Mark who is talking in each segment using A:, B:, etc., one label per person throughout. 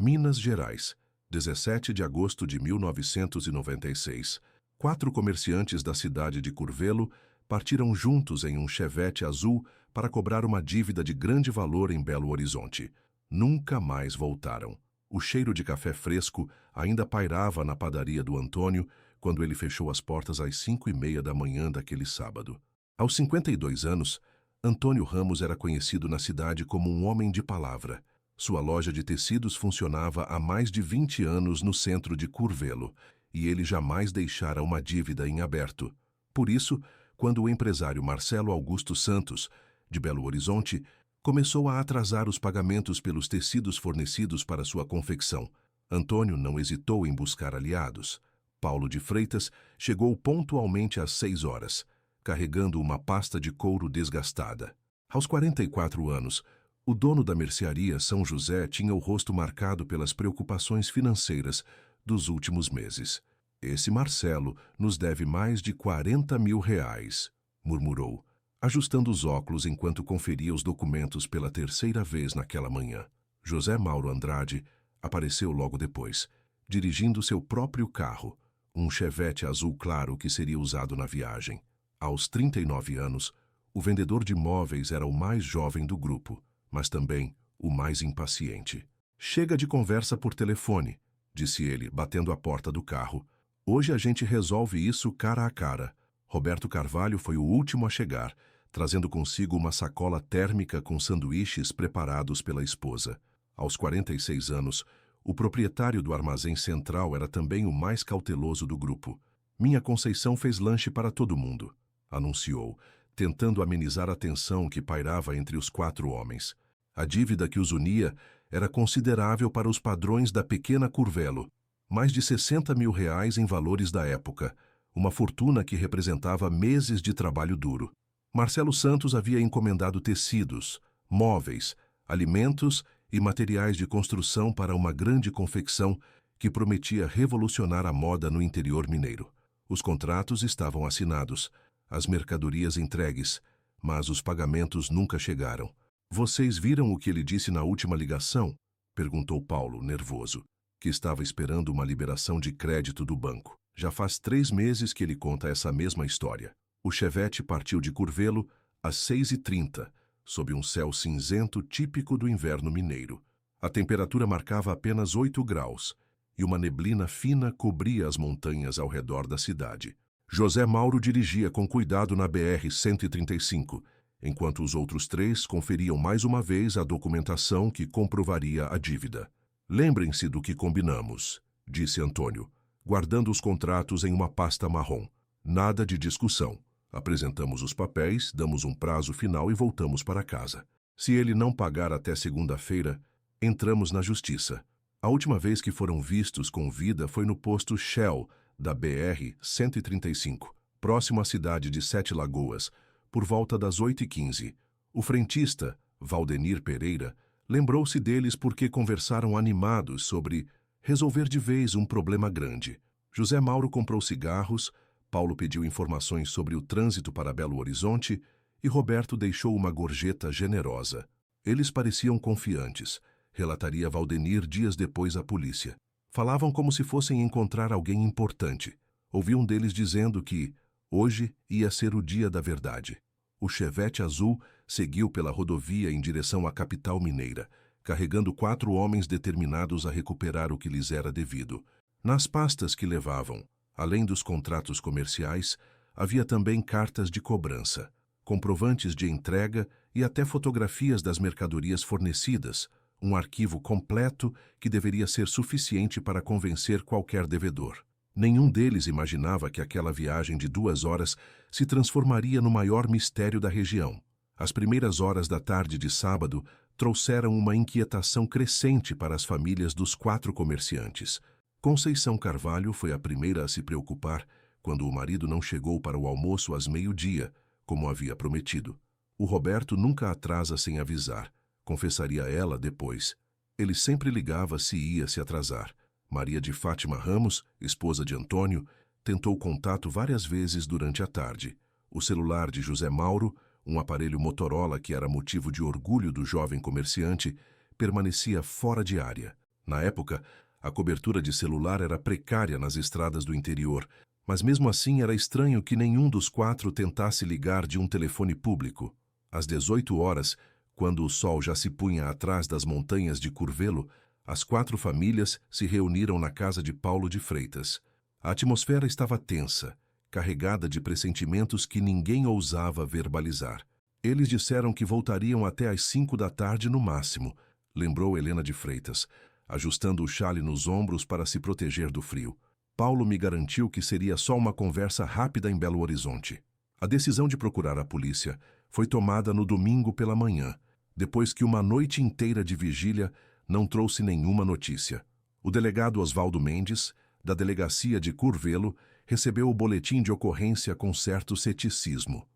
A: Minas Gerais, 17 de agosto de 1996. 4 comerciantes da cidade de Curvelo partiram juntos em um Chevette azul para cobrar uma dívida de grande valor em Belo Horizonte. Nunca mais voltaram. O cheiro de café fresco ainda pairava na padaria do Antônio quando ele fechou as portas às 5h30 da manhã daquele sábado. Aos 52 anos, Antônio Ramos era conhecido na cidade como um homem de palavra. Sua loja de tecidos funcionava há mais de 20 anos no centro de Curvelo, e ele jamais deixara uma dívida em aberto. Por isso, quando o empresário Marcelo Augusto Santos, de Belo Horizonte, começou a atrasar os pagamentos pelos tecidos fornecidos para sua confecção, Antônio não hesitou em buscar aliados. Paulo de Freitas chegou pontualmente às 6 horas, carregando uma pasta de couro desgastada. Aos 44 anos, o dono da mercearia São José tinha o rosto marcado pelas preocupações financeiras dos últimos meses. Esse Marcelo nos deve mais de 40 mil reais, murmurou, ajustando os óculos enquanto conferia os documentos pela terceira vez naquela manhã. José Mauro Andrade apareceu logo depois, dirigindo seu próprio carro, um Chevette azul claro que seria usado na viagem. Aos 39 anos, o vendedor de móveis era o mais jovem do grupo, mas também o mais impaciente. "Chega de conversa por telefone", disse ele, batendo a porta do carro. "Hoje a gente resolve isso cara a cara." Roberto Carvalho foi o último a chegar, trazendo consigo uma sacola térmica com sanduíches preparados pela esposa. Aos 46 anos, o proprietário do armazém central era também o mais cauteloso do grupo. "Minha Conceição fez lanche para todo mundo", anunciou, tentando amenizar a tensão que pairava entre os 4 homens. A dívida que os unia era considerável para os padrões da pequena Curvelo, mais de 60 mil reais em valores da época, uma fortuna que representava meses de trabalho duro. Marcelo Santos havia encomendado tecidos, móveis, alimentos e materiais de construção para uma grande confecção que prometia revolucionar a moda no interior mineiro. Os contratos estavam assinados, as mercadorias entregues, mas os pagamentos nunca chegaram. "Vocês viram o que ele disse na última ligação?", perguntou Paulo, nervoso, que estava esperando uma liberação de crédito do banco. "Já faz 3 meses que ele conta essa mesma história." O Chevette partiu de Curvelo às 6h30, sob um céu cinzento típico do inverno mineiro. A temperatura marcava apenas 8 graus, e uma neblina fina cobria as montanhas ao redor da cidade. José Mauro dirigia com cuidado na BR-135, enquanto os outros 3 conferiam mais uma vez a documentação que comprovaria a dívida. "Lembrem-se do que combinamos", disse Antônio, guardando os contratos em uma pasta marrom. "Nada de discussão. Apresentamos os papéis, damos um prazo final e voltamos para casa. Se ele não pagar até segunda-feira, entramos na justiça." A última vez que foram vistos com vida foi no posto Shell da BR-135, próximo à cidade de 7 Lagoas, por volta das 8h15. O frentista, Valdenir Pereira, lembrou-se deles porque conversaram animados sobre resolver de vez um problema grande. José Mauro comprou cigarros, Paulo pediu informações sobre o trânsito para Belo Horizonte e Roberto deixou uma gorjeta generosa. Eles pareciam confiantes, relataria Valdenir dias depois à polícia. Falavam como se fossem encontrar alguém importante. Ouvi um deles dizendo que hoje ia ser o dia da verdade. O Chevette azul seguiu pela rodovia em direção à capital mineira, carregando 4 homens determinados a recuperar o que lhes era devido. Nas pastas que levavam, além dos contratos comerciais, havia também cartas de cobrança, comprovantes de entrega e até fotografias das mercadorias fornecidas, um arquivo completo que deveria ser suficiente para convencer qualquer devedor. Nenhum deles imaginava que aquela viagem de 2 horas se transformaria no maior mistério da região. As primeiras horas da tarde de sábado trouxeram uma inquietação crescente para as famílias dos 4 comerciantes. Conceição Carvalho foi a primeira a se preocupar quando o marido não chegou para o almoço às 12h, como havia prometido. "O Roberto nunca atrasa sem avisar", confessaria ela depois. "Ele sempre ligava se ia se atrasar." Maria de Fátima Ramos, esposa de Antônio, tentou contato várias vezes durante a tarde. O celular de José Mauro, um aparelho Motorola que era motivo de orgulho do jovem comerciante, permanecia fora de área. Na época, a cobertura de celular era precária nas estradas do interior, mas mesmo assim era estranho que nenhum dos quatro tentasse ligar de um telefone público. Às 18 horas, quando o sol já se punha atrás das montanhas de Curvelo, as quatro famílias se reuniram na casa de Paulo de Freitas. A atmosfera estava tensa, carregada de pressentimentos que ninguém ousava verbalizar. Eles disseram que voltariam até às 5 da tarde no máximo, lembrou Helena de Freitas, ajustando o chale nos ombros para se proteger do frio. Paulo me garantiu que seria só uma conversa rápida em Belo Horizonte. A decisão de procurar a polícia foi tomada no domingo pela manhã, depois que uma noite inteira de vigília não trouxe nenhuma notícia. O delegado Oswaldo Mendes, da delegacia de Curvelo, recebeu o boletim de ocorrência com certo ceticismo.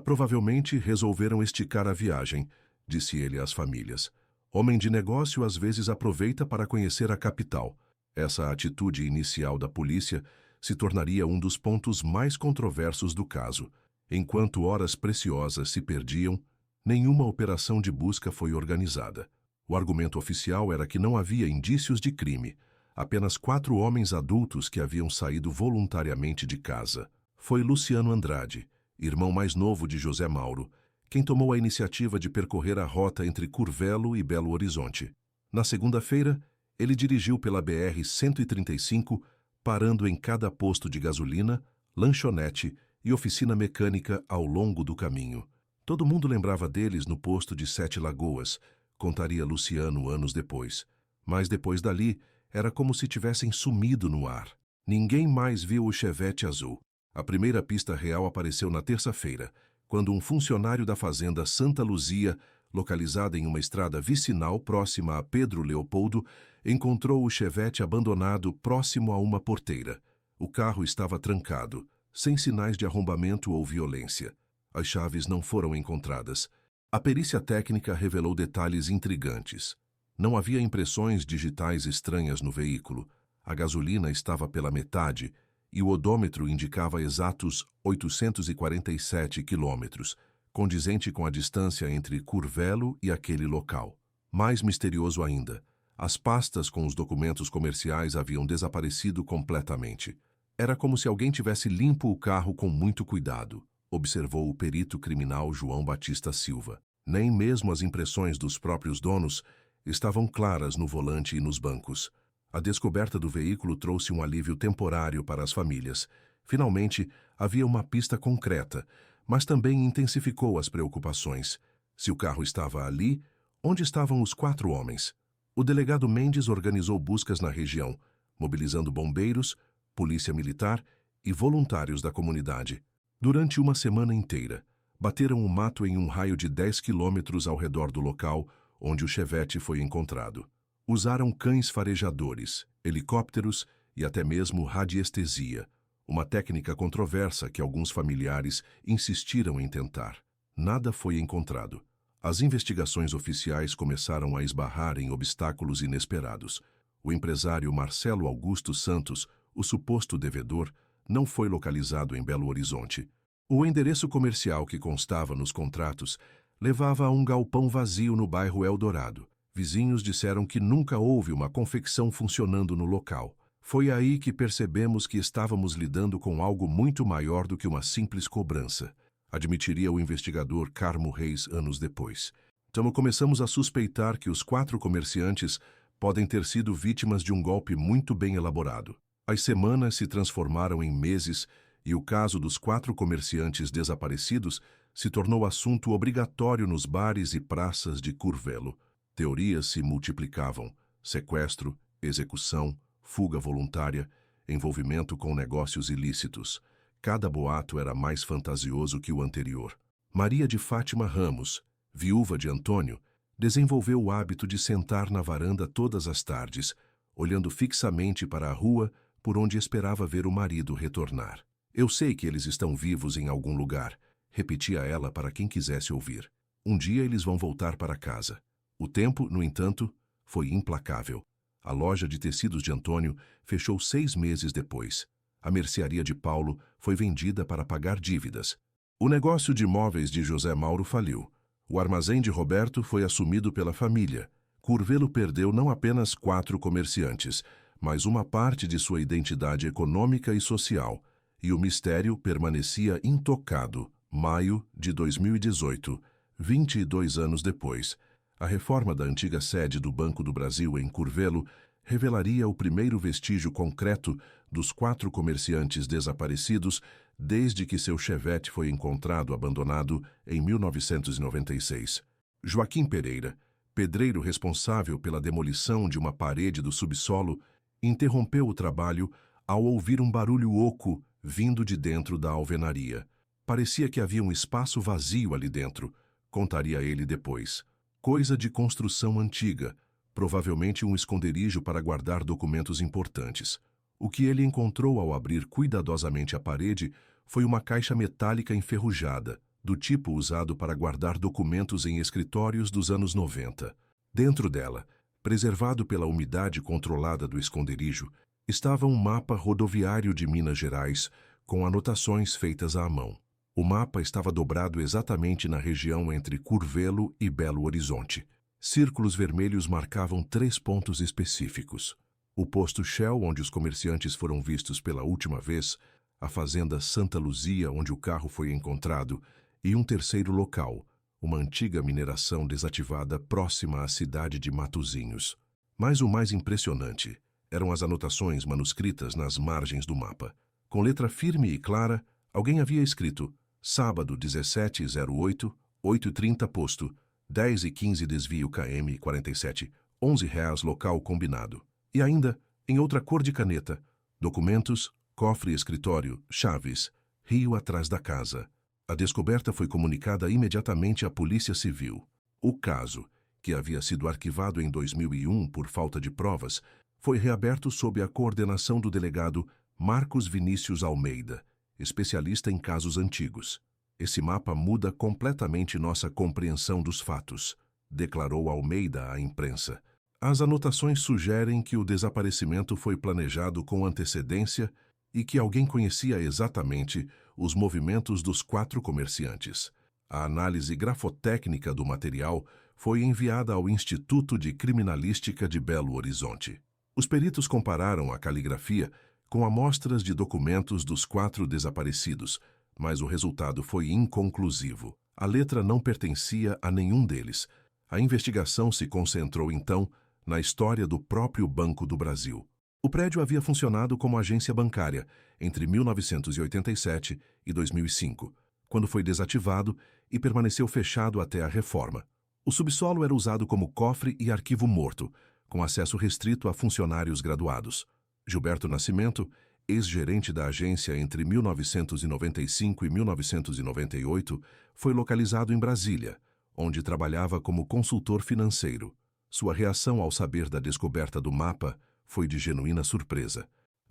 A: Provavelmente resolveram esticar a viagem, disse ele às famílias. Homem de negócio às vezes aproveita para conhecer a capital. Essa atitude inicial da polícia se tornaria um dos pontos mais controversos do caso. Enquanto horas preciosas se perdiam, nenhuma operação de busca foi organizada. O argumento oficial era que não havia indícios de crime. Apenas 4 homens adultos que haviam saído voluntariamente de casa. Foi Luciano Andrade, irmão mais novo de José Mauro, quem tomou a iniciativa de percorrer a rota entre Curvelo e Belo Horizonte. Na segunda-feira, ele dirigiu pela BR-135, parando em cada posto de gasolina, lanchonete e oficina mecânica ao longo do caminho. Todo mundo lembrava deles no posto de Sete Lagoas, contaria Luciano anos depois. Mas depois dali, era como se tivessem sumido no ar. Ninguém mais viu o Chevette azul. A primeira pista real apareceu na terça-feira, quando um funcionário da fazenda Santa Luzia, localizada em uma estrada vicinal próxima a Pedro Leopoldo, encontrou o Chevette abandonado próximo a uma porteira. O carro estava trancado, sem sinais de arrombamento ou violência. As chaves não foram encontradas. A perícia técnica revelou detalhes intrigantes. Não havia impressões digitais estranhas no veículo. A gasolina estava pela metade e o odômetro indicava exatos 847 quilômetros, condizente com a distância entre Curvelo e aquele local. Mais misterioso ainda, as pastas com os documentos comerciais haviam desaparecido completamente. Era como se alguém tivesse limpo o carro com muito cuidado, observou o perito criminal João Batista Silva. Nem mesmo as impressões dos próprios donos estavam claras no volante e nos bancos. A descoberta do veículo trouxe um alívio temporário para as famílias. Finalmente, havia uma pista concreta, mas também intensificou as preocupações. Se o carro estava ali, onde estavam os 4 homens? O delegado Mendes organizou buscas na região, mobilizando bombeiros, polícia militar e voluntários da comunidade. Durante uma semana inteira, bateram o mato em um raio de 10 quilômetros ao redor do local onde o Chevette foi encontrado. Usaram cães farejadores, helicópteros e até mesmo radiestesia, uma técnica controversa que alguns familiares insistiram em tentar. Nada foi encontrado. As investigações oficiais começaram a esbarrar em obstáculos inesperados. O empresário Marcelo Augusto Santos, o suposto devedor, não foi localizado em Belo Horizonte. O endereço comercial que constava nos contratos levava a um galpão vazio no bairro Eldorado. Vizinhos disseram que nunca houve uma confecção funcionando no local. Foi aí que percebemos que estávamos lidando com algo muito maior do que uma simples cobrança, admitiria o investigador Carmo Reis anos depois. Então começamos a suspeitar que os 4 comerciantes podem ter sido vítimas de um golpe muito bem elaborado. As semanas se transformaram em meses e o caso dos 4 comerciantes desaparecidos se tornou assunto obrigatório nos bares e praças de Curvelo. Teorias se multiplicavam: sequestro, execução, fuga voluntária, envolvimento com negócios ilícitos. Cada boato era mais fantasioso que o anterior. Maria de Fátima Ramos, viúva de Antônio, desenvolveu o hábito de sentar na varanda todas as tardes, olhando fixamente para a rua por onde esperava ver o marido retornar. Eu sei que eles estão vivos em algum lugar, repetia ela para quem quisesse ouvir. Um dia eles vão voltar para casa. O tempo, no entanto, foi implacável. A loja de tecidos de Antônio fechou 6 meses depois. A mercearia de Paulo foi vendida para pagar dívidas. O negócio de móveis de José Mauro faliu. O armazém de Roberto foi assumido pela família, Curvelo perdeu não apenas 4 comerciantes, mas uma parte de sua identidade econômica e social, e o mistério permanecia intocado. Maio de 2018, 22 anos depois, a reforma da antiga sede do Banco do Brasil em Curvelo revelaria o primeiro vestígio concreto dos 4 comerciantes desaparecidos desde que seu Chevette foi encontrado abandonado em 1996. Joaquim Pereira, pedreiro responsável pela demolição de uma parede do subsolo, interrompeu o trabalho ao ouvir um barulho oco vindo de dentro da alvenaria. Parecia que havia um espaço vazio ali dentro, contaria ele depois. Coisa de construção antiga, provavelmente um esconderijo para guardar documentos importantes. O que ele encontrou ao abrir cuidadosamente a parede foi uma caixa metálica enferrujada, do tipo usado para guardar documentos em escritórios dos anos 90. Dentro dela, preservado pela umidade controlada do esconderijo, estava um mapa rodoviário de Minas Gerais com anotações feitas à mão. O mapa estava dobrado exatamente na região entre Curvelo e Belo Horizonte. Círculos vermelhos marcavam 3 pontos específicos: o posto Shell, onde os comerciantes foram vistos pela última vez, a fazenda Santa Luzia, onde o carro foi encontrado, e um terceiro local, uma antiga mineração desativada próxima à cidade de Matozinhos. Mas o mais impressionante eram as anotações manuscritas nas margens do mapa. Com letra firme e clara, alguém havia escrito: sábado 17/08, 8h30 posto, 10h15 desvio km 47, R$11 local combinado. E ainda, em outra cor de caneta: documentos, cofre escritório, chaves, rio atrás da casa. A descoberta foi comunicada imediatamente à Polícia Civil. O caso, que havia sido arquivado em 2001 por falta de provas, foi reaberto sob a coordenação do delegado Marcos Vinícius Almeida, especialista em casos antigos. Esse mapa muda completamente nossa compreensão dos fatos, declarou Almeida à imprensa. As anotações sugerem que o desaparecimento foi planejado com antecedência e que alguém conhecia exatamente os movimentos dos 4 comerciantes. A análise grafotécnica do material foi enviada ao Instituto de Criminalística de Belo Horizonte. Os peritos compararam a caligrafia com amostras de documentos dos 4 desaparecidos, mas o resultado foi inconclusivo. A letra não pertencia a nenhum deles. A investigação se concentrou, então, na história do próprio Banco do Brasil. O prédio havia funcionado como agência bancária entre 1987 e 2005, quando foi desativado e permaneceu fechado até a reforma. O subsolo era usado como cofre e arquivo morto, com acesso restrito a funcionários graduados. Gilberto Nascimento, ex-gerente da agência entre 1995 e 1998, foi localizado em Brasília, onde trabalhava como consultor financeiro. Sua reação ao saber da descoberta do mapa foi de genuína surpresa.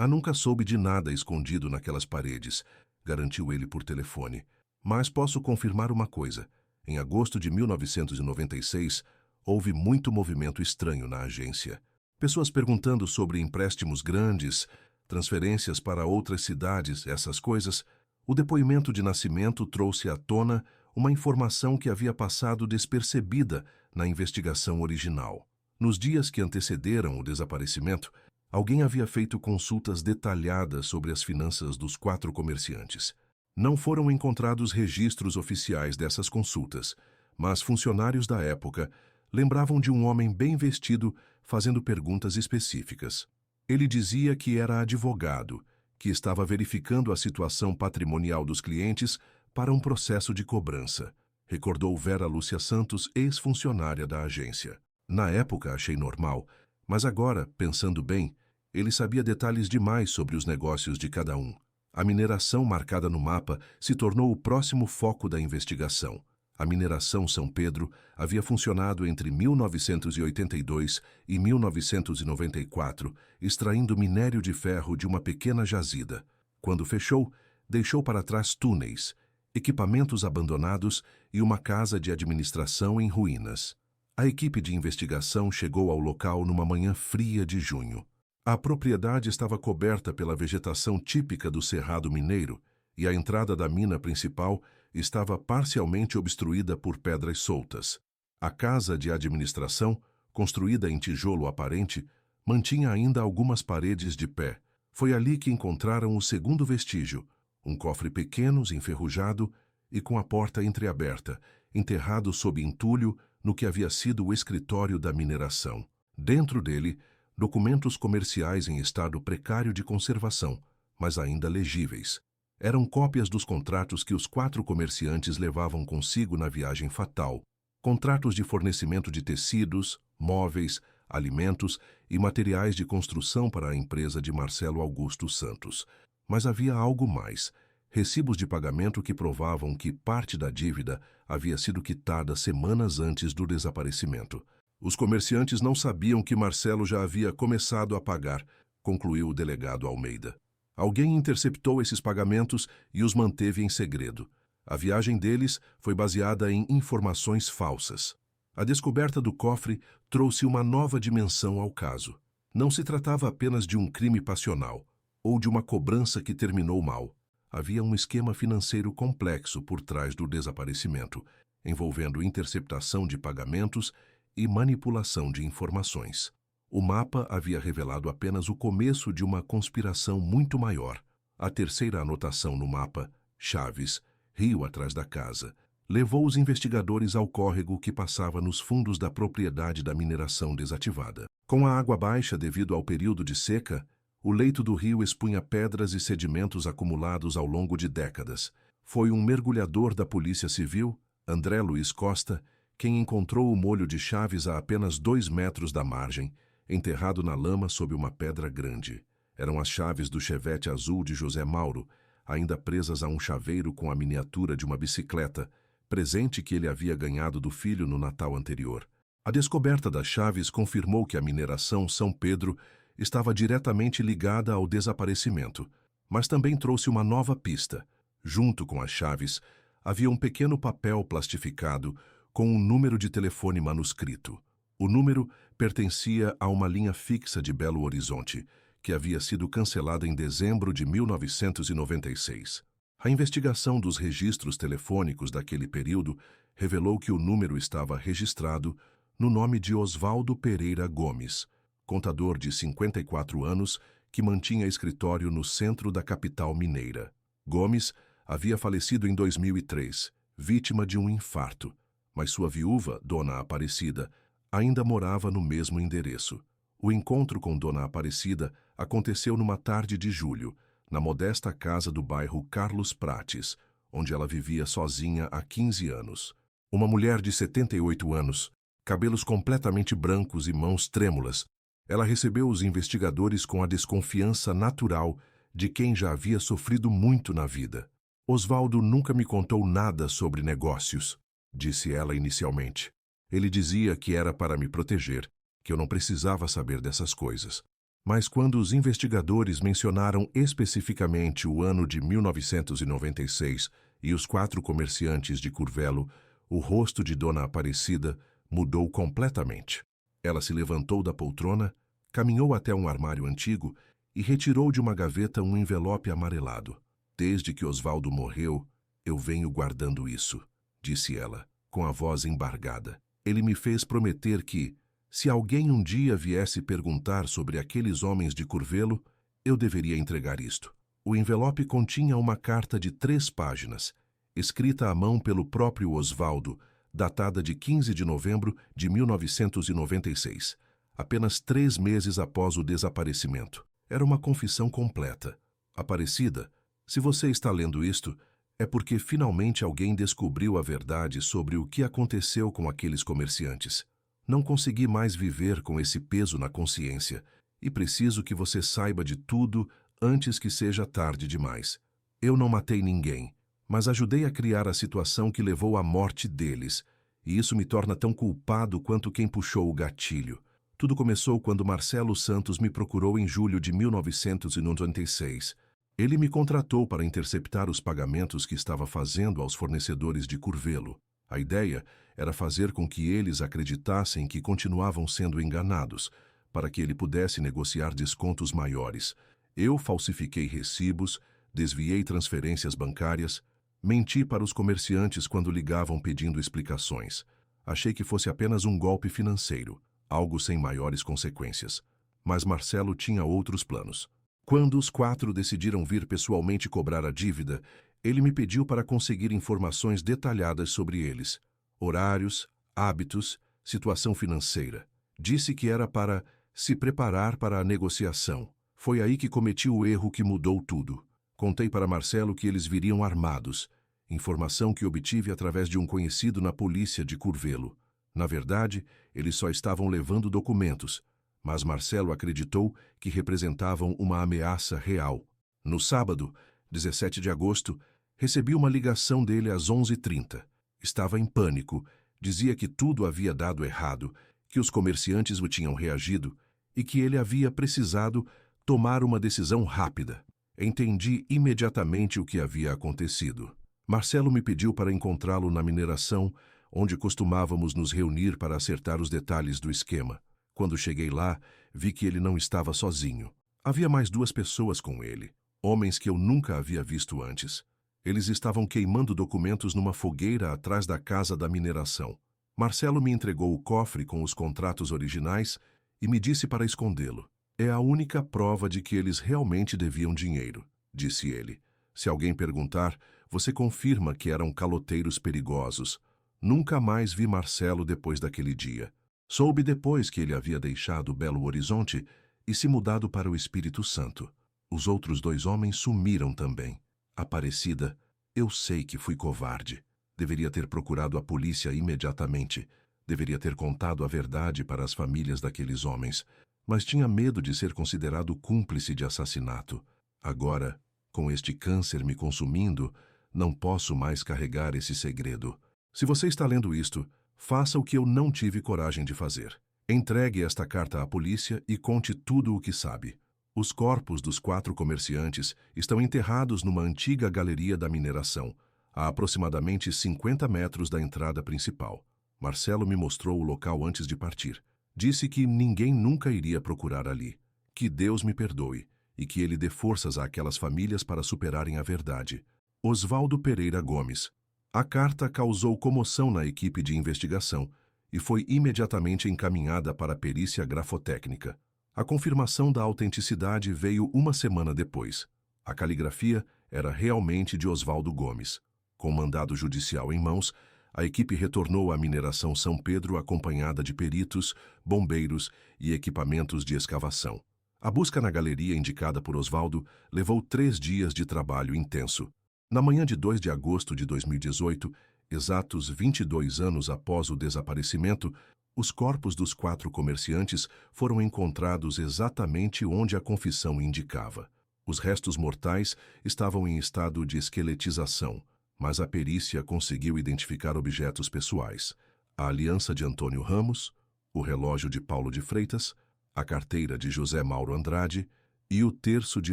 A: Nunca soube de nada escondido naquelas paredes, garantiu ele por telefone. Mas posso confirmar uma coisa. Em agosto de 1996, houve muito movimento estranho na agência. Pessoas perguntando sobre empréstimos grandes, transferências para outras cidades, essas coisas. O depoimento de Nascimento trouxe à tona uma informação que havia passado despercebida na investigação original. Nos dias que antecederam o desaparecimento, alguém havia feito consultas detalhadas sobre as finanças dos 4 comerciantes. Não foram encontrados registros oficiais dessas consultas, mas funcionários da época lembravam de um homem bem vestido fazendo perguntas específicas. Ele dizia que era advogado, que estava verificando a situação patrimonial dos clientes para um processo de cobrança, recordou Vera Lúcia Santos, ex-funcionária da agência. Na época achei normal, mas agora, pensando bem, ele sabia detalhes demais sobre os negócios de cada um. A mineração marcada no mapa se tornou o próximo foco da investigação. A mineração São Pedro havia funcionado entre 1982 e 1994, extraindo minério de ferro de uma pequena jazida. Quando fechou, deixou para trás túneis, equipamentos abandonados e uma casa de administração em ruínas. A equipe de investigação chegou ao local numa manhã fria de junho. A propriedade estava coberta pela vegetação típica do Cerrado Mineiro e a entrada da mina principal estava parcialmente obstruída por pedras soltas. A casa de administração, construída em tijolo aparente, mantinha ainda algumas paredes de pé. Foi ali que encontraram o segundo vestígio, um cofre pequeno, enferrujado e com a porta entreaberta, enterrado sob entulho no que havia sido o escritório da mineração. Dentro dele, documentos comerciais em estado precário de conservação, mas ainda legíveis. Eram cópias dos contratos que os 4 comerciantes levavam consigo na viagem fatal. Contratos de fornecimento de tecidos, móveis, alimentos e materiais de construção para a empresa de Marcelo Augusto Santos. Mas havia algo mais. Recibos de pagamento que provavam que parte da dívida havia sido quitada semanas antes do desaparecimento. Os comerciantes não sabiam que Marcelo já havia começado a pagar, concluiu o delegado Almeida. Alguém interceptou esses pagamentos e os manteve em segredo. A viagem deles foi baseada em informações falsas. A descoberta do cofre trouxe uma nova dimensão ao caso. Não se tratava apenas de um crime passional ou de uma cobrança que terminou mal. Havia um esquema financeiro complexo por trás do desaparecimento, envolvendo interceptação de pagamentos e manipulação de informações. O mapa havia revelado apenas o começo de uma conspiração muito maior. A terceira anotação no mapa, Chaves, rio atrás da casa, levou os investigadores ao córrego que passava nos fundos da propriedade da mineração desativada. Com a água baixa devido ao período de seca, o leito do rio expunha pedras e sedimentos acumulados ao longo de décadas. Foi um mergulhador da Polícia Civil, André Luiz Costa, quem encontrou o molho de Chaves a apenas 2 metros da margem, enterrado na lama sob uma pedra grande. Eram as chaves do chevette azul de José Mauro, ainda presas a um chaveiro com a miniatura de uma bicicleta, presente que ele havia ganhado do filho no Natal anterior. A descoberta das chaves confirmou que a mineração São Pedro estava diretamente ligada ao desaparecimento, mas também trouxe uma nova pista. Junto com as chaves, havia um pequeno papel plastificado com um número de telefone manuscrito. O número pertencia a uma linha fixa de Belo Horizonte, que havia sido cancelada em dezembro de 1996. A investigação dos registros telefônicos daquele período revelou que o número estava registrado no nome de Osvaldo Pereira Gomes, contador de 54 anos que mantinha escritório no centro da capital mineira. Gomes havia falecido em 2003, vítima de um infarto, mas sua viúva, Dona Aparecida, ainda morava no mesmo endereço. O encontro com Dona Aparecida aconteceu numa tarde de julho, na modesta casa do bairro Carlos Prates, onde ela vivia sozinha há 15 anos. Uma mulher de 78 anos, cabelos completamente brancos e mãos trêmulas, ela recebeu os investigadores com a desconfiança natural de quem já havia sofrido muito na vida. Osvaldo nunca me contou nada sobre negócios, disse ela inicialmente. Ele dizia que era para me proteger, que eu não precisava saber dessas coisas. Mas quando os investigadores mencionaram especificamente o ano de 1996 e os 4 comerciantes de Curvelo, o rosto de Dona Aparecida mudou completamente. Ela se levantou da poltrona, caminhou até um armário antigo e retirou de uma gaveta um envelope amarelado. Desde que Osvaldo morreu, eu venho guardando isso, disse ela, com a voz embargada. Ele me fez prometer que, se alguém um dia viesse perguntar sobre aqueles homens de Curvelo, eu deveria entregar isto. O envelope continha uma carta de 3 páginas, escrita à mão pelo próprio Osvaldo, datada de 15 de novembro de 1996, apenas 3 meses após o desaparecimento. Era uma confissão completa. Aparecida, se você está lendo isto, é porque finalmente alguém descobriu a verdade sobre o que aconteceu com aqueles comerciantes. Não consegui mais viver com esse peso na consciência e preciso que você saiba de tudo antes que seja tarde demais. Eu não matei ninguém, mas ajudei a criar a situação que levou à morte deles, e isso me torna tão culpado quanto quem puxou o gatilho. Tudo começou quando Marcelo Santos me procurou em julho de 1996. Ele me contratou para interceptar os pagamentos que estava fazendo aos fornecedores de Curvelo. A ideia era fazer com que eles acreditassem que continuavam sendo enganados, para que ele pudesse negociar descontos maiores. Eu falsifiquei recibos, desviei transferências bancárias, menti para os comerciantes quando ligavam pedindo explicações. Achei que fosse apenas um golpe financeiro. algo sem maiores consequências. Mas Marcelo tinha outros planos. Quando os 4 decidiram vir pessoalmente cobrar a dívida, ele me pediu para conseguir informações detalhadas sobre eles: horários, hábitos, situação financeira. Disse que era para se preparar para a negociação. Foi aí que cometi o erro que mudou tudo. Contei para Marcelo que eles viriam armados, informação que obtive através de um conhecido na polícia de Curvelo. Na verdade, eles só estavam levando documentos, mas Marcelo acreditou que representavam uma ameaça real. No sábado, 17 de agosto, recebi uma ligação dele às 11h30. Estava em pânico, dizia que tudo havia dado errado, que os comerciantes o tinham reagido e que ele havia precisado tomar uma decisão rápida. Entendi imediatamente o que havia acontecido. Marcelo me pediu para encontrá-lo na mineração, onde costumávamos nos reunir para acertar os detalhes do esquema. Quando cheguei lá, vi que ele não estava sozinho. Havia mais 2 pessoas com ele, homens que eu nunca havia visto antes. Eles estavam queimando documentos numa fogueira atrás da casa da mineração. Marcelo me entregou o cofre com os contratos originais e me disse para escondê-lo. É a única prova de que eles realmente deviam dinheiro, disse ele. Se alguém perguntar, você confirma que eram caloteiros perigosos. Nunca mais vi Marcelo depois daquele dia. Soube depois que ele havia deixado Belo Horizonte e se mudado para o Espírito Santo. Os outros 2 homens sumiram também. Aparecida, eu sei que fui covarde. Deveria ter procurado a polícia imediatamente. Deveria ter contado a verdade para as famílias daqueles homens. Mas tinha medo de ser considerado cúmplice de assassinato. Agora, com este câncer me consumindo, não posso mais carregar esse segredo. Se você está lendo isto, faça o que eu não tive coragem de fazer. Entregue esta carta à polícia e conte tudo o que sabe. Os corpos dos 4 comerciantes estão enterrados numa antiga galeria da mineração, a aproximadamente 50 metros da entrada principal. Marcelo me mostrou o local antes de partir. Disse que ninguém nunca iria procurar ali. Que Deus me perdoe e que ele dê forças àquelas famílias para superarem a verdade. Osvaldo Pereira Gomes. A carta causou comoção na equipe de investigação e foi imediatamente encaminhada para a perícia grafotécnica. A confirmação da autenticidade veio uma semana depois. A caligrafia era realmente de Osvaldo Gomes. Com mandado judicial em mãos, a equipe retornou à mineração São Pedro acompanhada de peritos, bombeiros e equipamentos de escavação. A busca na galeria indicada por Osvaldo levou 3 dias de trabalho intenso. Na manhã de 2 de agosto de 2018, exatos 22 anos após o desaparecimento, os corpos dos 4 comerciantes foram encontrados exatamente onde a confissão indicava. Os restos mortais estavam em estado de esqueletização, mas a perícia conseguiu identificar objetos pessoais: a aliança de Antônio Ramos, o relógio de Paulo de Freitas, a carteira de José Mauro Andrade e o terço de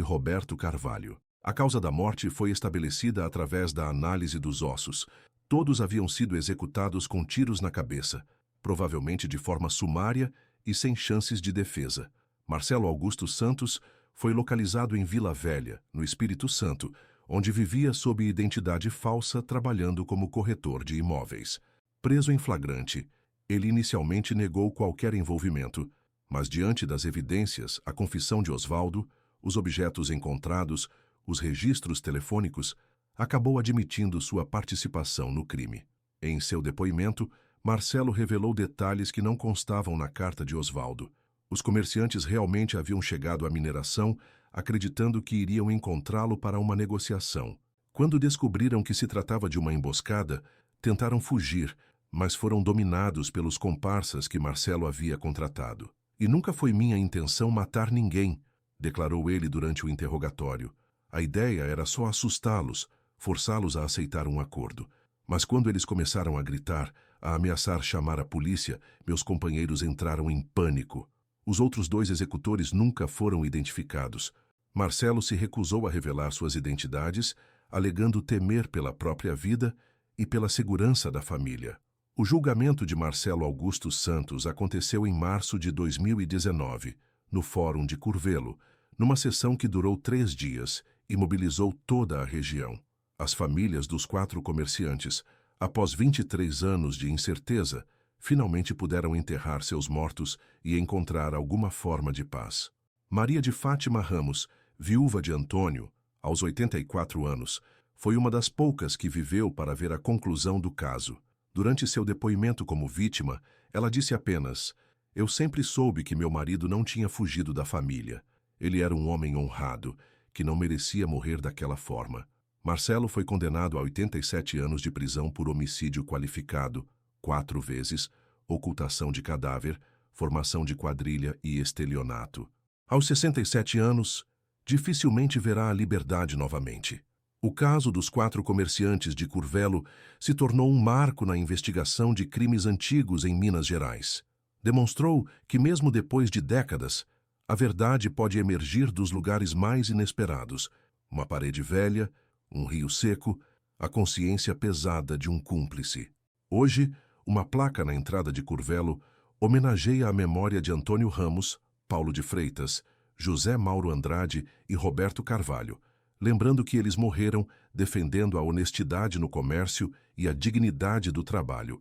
A: Roberto Carvalho. A causa da morte foi estabelecida através da análise dos ossos. Todos haviam sido executados com tiros na cabeça, provavelmente de forma sumária e sem chances de defesa. Marcelo Augusto Santos foi localizado em Vila Velha, no Espírito Santo, onde vivia sob identidade falsa trabalhando como corretor de imóveis. Preso em flagrante, ele inicialmente negou qualquer envolvimento, mas diante das evidências, a confissão de Osvaldo, os objetos encontrados, os registros telefônicos, acabou admitindo sua participação no crime. Em seu depoimento, Marcelo revelou detalhes que não constavam na carta de Osvaldo. Os comerciantes realmente haviam chegado à mineração acreditando que iriam encontrá-lo para uma negociação. Quando descobriram que se tratava de uma emboscada, tentaram fugir, mas foram dominados pelos comparsas que Marcelo havia contratado. E nunca foi minha intenção matar ninguém, declarou ele durante o interrogatório. A ideia era só assustá-los, forçá-los a aceitar um acordo. Mas quando eles começaram a gritar, a ameaçar chamar a polícia, meus companheiros entraram em pânico. Os outros 2 executores nunca foram identificados. Marcelo se recusou a revelar suas identidades, alegando temer pela própria vida e pela segurança da família. O julgamento de Marcelo Augusto Santos aconteceu em março de 2019, no Fórum de Curvelo, numa sessão que durou 3 dias e mobilizou toda a região. As famílias dos 4 comerciantes, após 23 anos de incerteza, finalmente puderam enterrar seus mortos e encontrar alguma forma de paz. Maria de Fátima Ramos, viúva de Antônio, aos 84 anos, foi uma das poucas que viveu para ver a conclusão do caso. Durante seu depoimento como vítima, ela disse apenas: "Eu sempre soube que meu marido não tinha fugido da família. Ele era um homem honrado, que não merecia morrer daquela forma." Marcelo foi condenado a 87 anos de prisão por homicídio qualificado, 4 vezes, ocultação de cadáver, formação de quadrilha e estelionato. Aos 67 anos, dificilmente verá a liberdade novamente. O caso dos 4 comerciantes de Curvelo se tornou um marco na investigação de crimes antigos em Minas Gerais. Demonstrou que, mesmo depois de décadas, a verdade pode emergir dos lugares mais inesperados: uma parede velha, um rio seco, a consciência pesada de um cúmplice. Hoje, uma placa na entrada de Curvelo homenageia a memória de Antônio Ramos, Paulo de Freitas, José Mauro Andrade e Roberto Carvalho, lembrando que eles morreram defendendo a honestidade no comércio e a dignidade do trabalho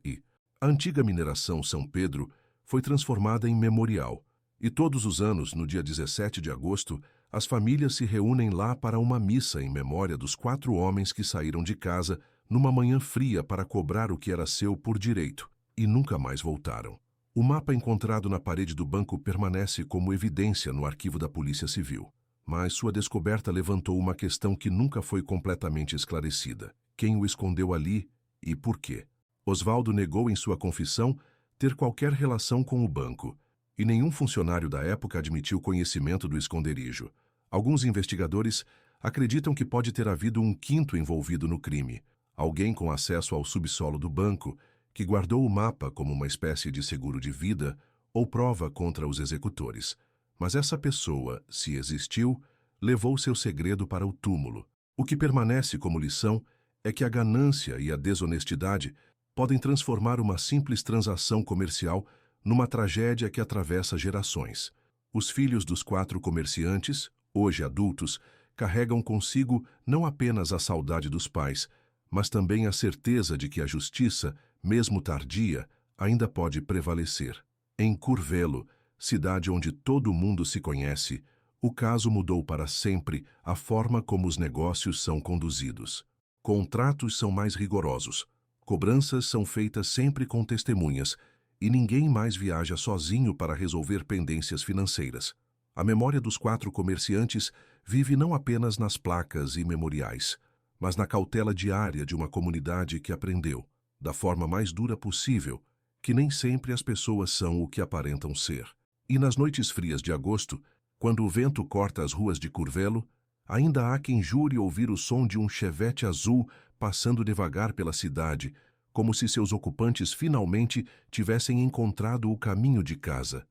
A: a antiga mineração São Pedro foi transformada em memorial. E todos os anos, no dia 17 de agosto, as famílias se reúnem lá para uma missa em memória dos 4 homens que saíram de casa numa manhã fria para cobrar o que era seu por direito e nunca mais voltaram. O mapa encontrado na parede do banco permanece como evidência no arquivo da Polícia Civil. Mas sua descoberta levantou uma questão que nunca foi completamente esclarecida: quem o escondeu ali e por quê? Oswaldo negou em sua confissão ter qualquer relação com o banco, e nenhum funcionário da época admitiu conhecimento do esconderijo. Alguns investigadores acreditam que pode ter havido um quinto envolvido no crime, alguém com acesso ao subsolo do banco, que guardou o mapa como uma espécie de seguro de vida ou prova contra os executores. Mas essa pessoa, se existiu, levou seu segredo para o túmulo. O que permanece como lição é que a ganância e a desonestidade podem transformar uma simples transação comercial numa tragédia que atravessa gerações. Os filhos dos 4 comerciantes, hoje adultos, carregam consigo não apenas a saudade dos pais, mas também a certeza de que a justiça, mesmo tardia, ainda pode prevalecer. Em Curvelo, cidade onde todo mundo se conhece, o caso mudou para sempre a forma como os negócios são conduzidos. Contratos são mais rigorosos, cobranças são feitas sempre com testemunhas, e ninguém mais viaja sozinho para resolver pendências financeiras. A memória dos 4 comerciantes vive não apenas nas placas e memoriais, mas na cautela diária de uma comunidade que aprendeu, da forma mais dura possível, que nem sempre as pessoas são o que aparentam ser. E nas noites frias de agosto, quando o vento corta as ruas de Curvelo, ainda há quem jure ouvir o som de um chevette azul passando devagar pela cidade, como se seus ocupantes finalmente tivessem encontrado o caminho de casa.